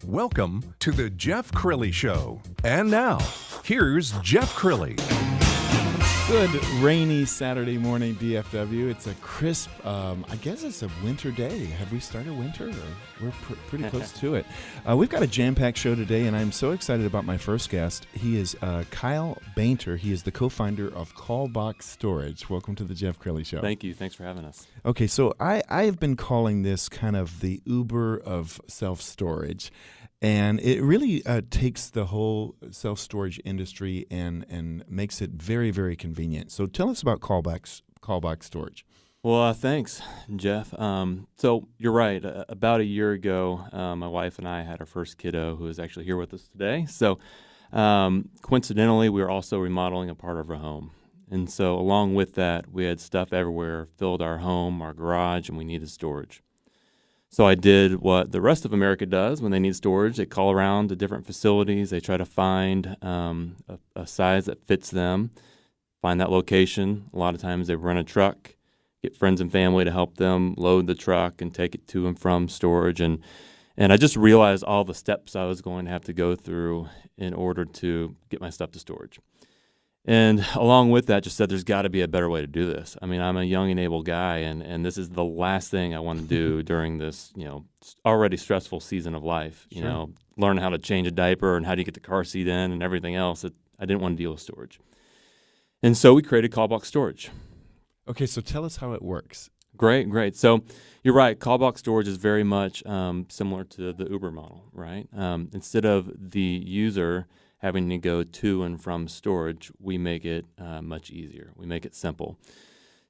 Welcome to the Jeff Crilley Show. And now, here's Jeff Crilley. Good rainy Saturday morning, DFW. It's a crisp, I guess it's a winter day. Have we started winter? We're pretty close to it. We've got a jam-packed show today, and I'm so excited about my first guest. He is Kyle Bainter. He is the co-founder of Callbox Storage. Welcome to the Jeff Crilley Show. Thank you. Thanks for having us. Okay, so I have been calling this kind of the Uber of self-storage. And it really takes the whole self-storage industry and makes it very, very convenient. So tell us about Callbox Storage. Well, thanks, Jeff. So you're right. About a year ago, my wife and I had our first kiddo, who is actually here with us today. So coincidentally, we were also remodeling a part of our home. And so along with that, we had stuff everywhere, filled our home, our garage, and we needed storage. So I did what the rest of America does when they need storage. They call around to different facilities. They try to find a size that fits them, find that location. A lot of times they rent a truck, get friends and family to help them load the truck and take it to and from storage. And I just realized all the steps I was going to have to go through in order to get my stuff to storage. And along with that, just said there's got to be a better way to do this. I mean, I'm a young and able guy, and this is the last thing I want to do during this, already stressful season of life. Sure. Learn how to change a diaper and how do you get the car seat in and everything else. I didn't want to deal with storage. And so we created Callbox Storage. Okay, so tell us how it works. Great. So you're right. Callbox Storage is very much similar to the Uber model, right? Instead of the user having to go to and from storage, we make it much easier. We make it simple.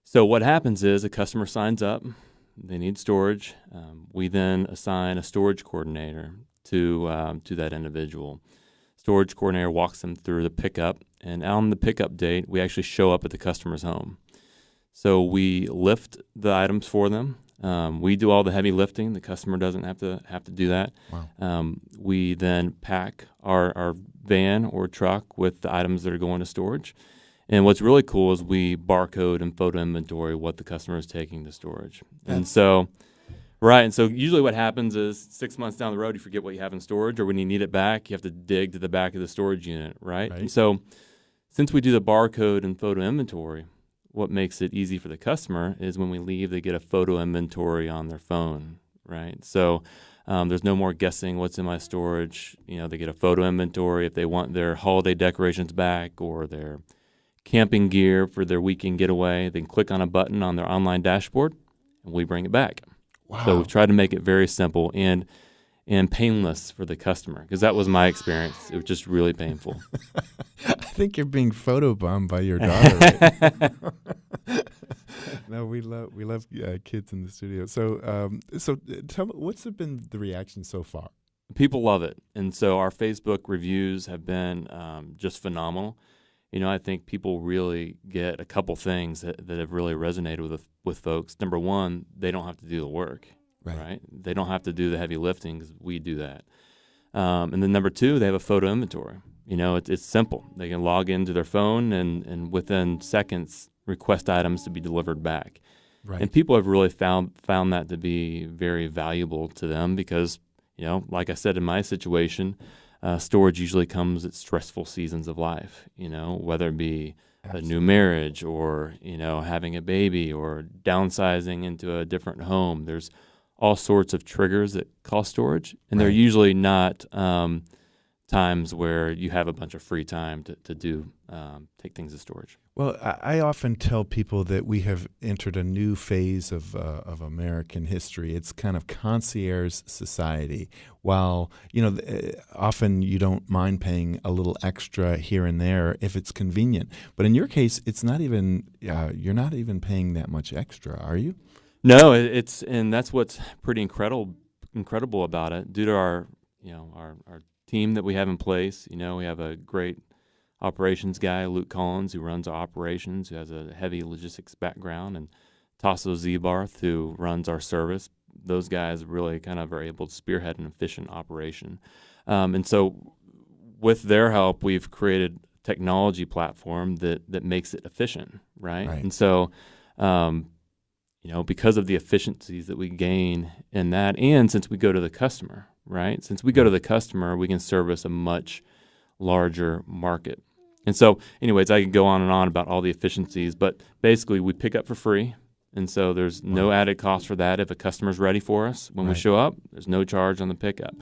So what happens is a customer signs up. They need storage. We then assign a storage coordinator to that individual. Storage coordinator walks them through the pickup, and on the pickup date, we actually show up at the customer's home. So we lift the items for them. We do all the heavy lifting. The customer doesn't have to do that. Wow. We then pack our van or truck with the items that are going to storage. And what's really cool is we barcode and photo inventory what the customer is taking to storage. And so usually what happens is 6 months down the road, you forget what you have in storage, or when you need it back, you have to dig to the back of the storage unit, right? And so since we do the barcode and photo inventory, what makes it easy for the customer is when we leave, they get a photo inventory on their phone, right? So there's no more guessing what's in my storage. They get a photo inventory. If they want their holiday decorations back or their camping gear for their weekend getaway, they can click on a button on their online dashboard, and we bring it back. Wow. So we've tried to make it very simple and painless for the customer, because that was my experience. It was just really painful. I think you're being photobombed by your daughter. Right? No, we love kids in the studio. So tell me, what's been the reaction so far? People love it, and so our Facebook reviews have been just phenomenal. I think people really get a couple things that have really resonated with folks. Number one, they don't have to do the work. Right? They don't have to do the heavy lifting because we do that. And then number two, they have a photo inventory. It's simple. They can log into their phone and within seconds request items to be delivered back. Right. And people have really found that to be very valuable to them because, like I said, in my situation, storage usually comes at stressful seasons of life, whether it be Absolutely. A new marriage or, having a baby or downsizing into a different home. There's all sorts of triggers that cause storage, and they're usually not times where you have a bunch of free time to do take things to storage. Well, I often tell people that we have entered a new phase of American history. It's kind of concierge society. While often you don't mind paying a little extra here and there if it's convenient, but in your case, it's not even you're not even paying that much extra, are you? No, and that's what's pretty incredible about it. Due to our team that we have in place, we have a great operations guy, Luke Collins, who runs our operations, who has a heavy logistics background, and Tasso Zebarth, who runs our service. Those guys really kind of are able to spearhead an efficient operation. And so with their help, we've created a technology platform that makes it efficient, right? And so because of the efficiencies that we gain in that, and since we go to the customer, right? Since we go to the customer, we can service a much larger market. And so, anyways, I could go on and on about all the efficiencies, but basically we pick up for free. And so there's no added cost for that. If a customer's ready for us when we show up, there's no charge on the pickup.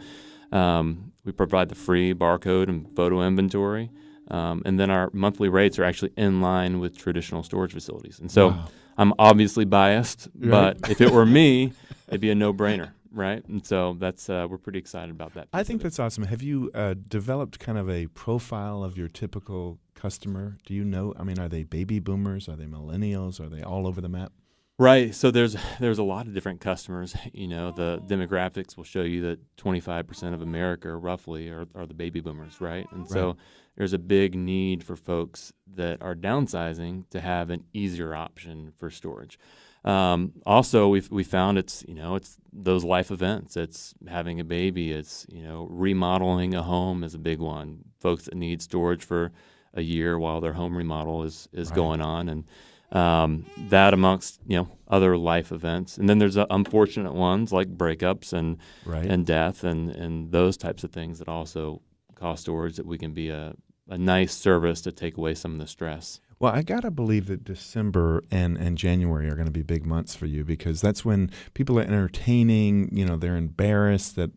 We provide the free barcode and photo inventory. And then our monthly rates are actually in line with traditional storage facilities. And so I'm obviously biased, but if it were me, it'd be a no-brainer, right? And so that's we're pretty excited about that. I think that's awesome. Have you developed kind of a profile of your typical customer? Do you know? I mean, are they baby boomers? Are they millennials? Are they all over the map? Right. So there's a lot of different customers. You know, the demographics will show you that 25% of America roughly are the baby boomers, right? And so there's a big need for folks that are downsizing to have an easier option for storage. Also, we found it's those life events. It's having a baby. It's remodeling a home is a big one. Folks that need storage for a year while their home remodel is going on, and that amongst other life events. And then there's unfortunate ones like breakups and death and those types of things that also cause storage, that we can be a nice service to take away some of the stress. Well, I got to believe that December and January are going to be big months for you, because that's when people are entertaining, they're embarrassed that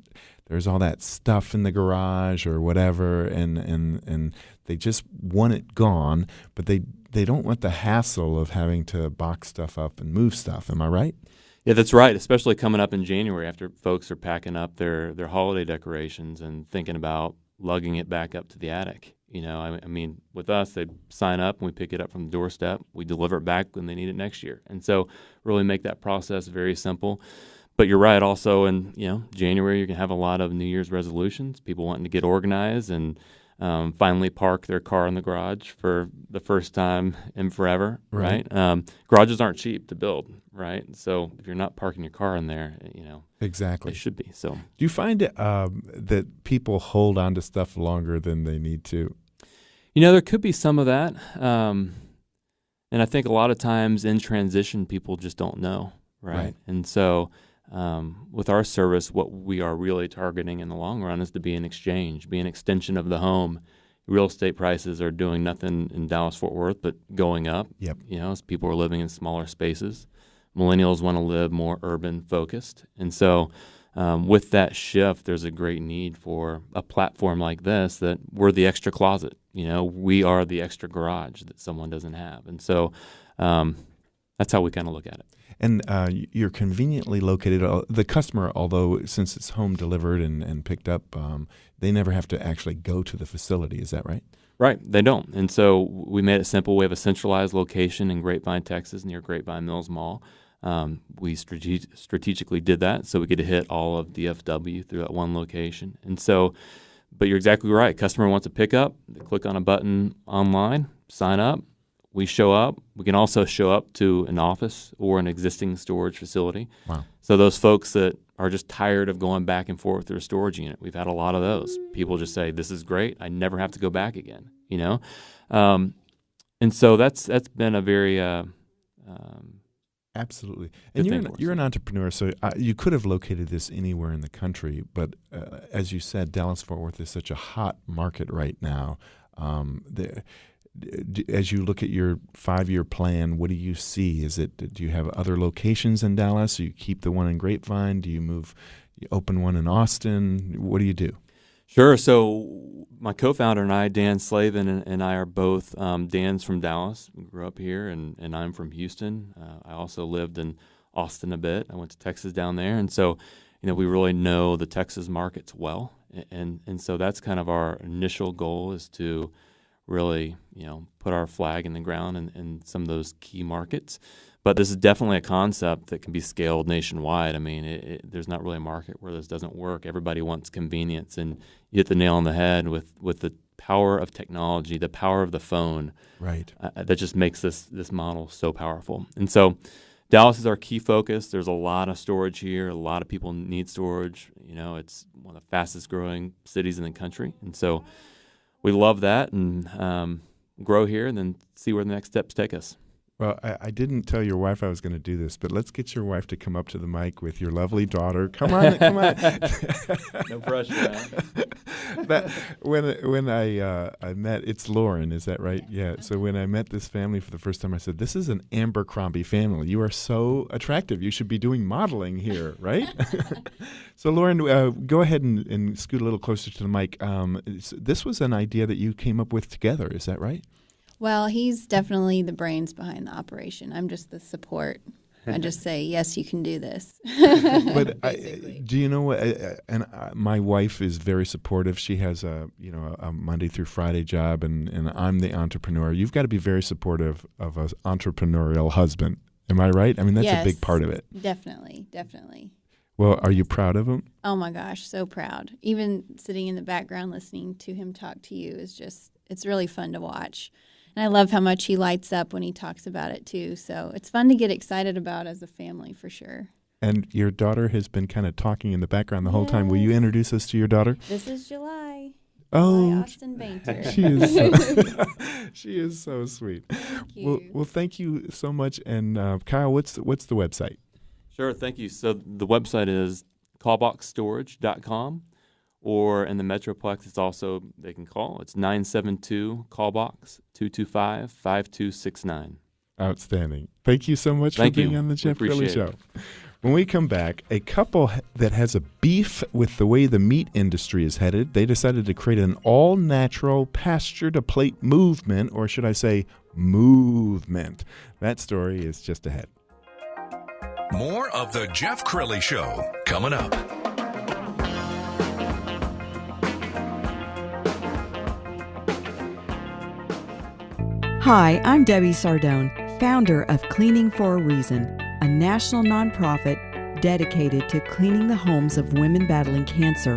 there's all that stuff in the garage or whatever, and they just want it gone, but they don't want the hassle of having to box stuff up and move stuff. Am I right? Yeah, that's right, especially coming up in January after folks are packing up their holiday decorations and thinking about lugging it back up to the attic. I mean, with us, they sign up and we pick it up from the doorstep. We deliver it back when they need it next year. And so really make that process very simple. But you're right, also in January, you're going to have a lot of New Year's resolutions, people wanting to get organized and finally park their car in the garage for the first time in forever, right? Garages aren't cheap to build, right? So if you're not parking your car in there, exactly, they should be. So do you find that people hold on to stuff longer than they need to? There could be some of that. And I think a lot of times in transition, people just don't know, right? And so with our service, what we are really targeting in the long run is to be an exchange, be an extension of the home. Real estate prices are doing nothing in Dallas-Fort Worth but going up, as people are living in smaller spaces. Millennials want to live more urban-focused. And so with that shift, there's a great need for a platform like this, that we're the extra closet. We are the extra garage that someone doesn't have. And so that's how we kind of look at it. And you're conveniently located. The customer, although since it's home delivered and picked up, they never have to actually go to the facility. Is that right? Right. They don't. And so we made it simple. We have a centralized location in Grapevine, Texas, near Grapevine Mills Mall. We strategically did that so we could hit all of DFW through that one location. And so, but you're exactly right. Customer wants to pick up. They click on a button online, sign up. We show up. We can also show up to an office or an existing storage facility. Wow. So those folks that are just tired of going back and forth through a storage unit, we've had a lot of those. People just say, "This is great. I never have to go back again." And so that's been a very absolutely. And you're an entrepreneur, so you could have located this anywhere in the country, but as you said, Dallas-Fort Worth is such a hot market right now. As you look at your 5-year plan, what do you see? Do you have other locations in Dallas? Do you keep the one in Grapevine? Do you open one in Austin? What do you do? Sure. So my co-founder and I, Dan Slavin, and I are both Dan's from Dallas. We grew up here, and I'm from Houston. I also lived in Austin a bit. I went to Texas down there. And so, we really know the Texas markets well. And so that's kind of our initial goal, is to really, put our flag in the ground in some of those key markets. But this is definitely a concept that can be scaled nationwide. I mean, there's not really a market where this doesn't work. Everybody wants convenience, and you hit the nail on the head with the power of technology, the power of the phone. Right. That just makes this model so powerful. And so Dallas is our key focus. There's a lot of storage here. A lot of people need storage. It's one of the fastest growing cities in the country. And so we love that, and grow here and then see where the next steps take us. Well, I didn't tell your wife I was going to do this, but let's get your wife to come up to the mic with your lovely daughter. Come on, come on. No pressure, man. When I met, it's Lauren, is that right? Yeah. So when I met this family for the first time, I said, "This is an Abercrombie family. You are so attractive. You should be doing modeling here, right?" So Lauren, go ahead and scoot a little closer to the mic. This was an idea that you came up with together, is that right? Well, he's definitely the brains behind the operation. I'm just the support. I just say, yes, you can do this. But do you know what? My wife is very supportive. She has a Monday through Friday job, and I'm the entrepreneur. You've got to be very supportive of an entrepreneurial husband. Am I right? I mean, that's a big part of it. Definitely, definitely. Well, are you proud of him? Oh my gosh, so proud. Even sitting in the background listening to him talk to you is it's really fun to watch. And I love how much he lights up when he talks about it, too. So it's fun to get excited about as a family, for sure. And your daughter has been kind of talking in the background the whole time. Will you introduce us to your daughter? This is July. Oh, Austin Bainter. She is so sweet. Thank you. Well, thank you so much. And Kyle, what's the website? Sure, thank you. So the website is callboxstorage.com. Or in the Metroplex, it's also, they can call. It's 972-CALLBOX 225-5269. Outstanding. Thank you so much for being on the Jeff Crilley Show. When we come back, a couple that has a beef with the way the meat industry is headed, they decided to create an all-natural pasture-to-plate movement, or should I say movement. That story is just ahead. More of the Jeff Crilley Show coming up. Hi, I'm Debbie Sardone, founder of Cleaning for a Reason, a national nonprofit dedicated to cleaning the homes of women battling cancer.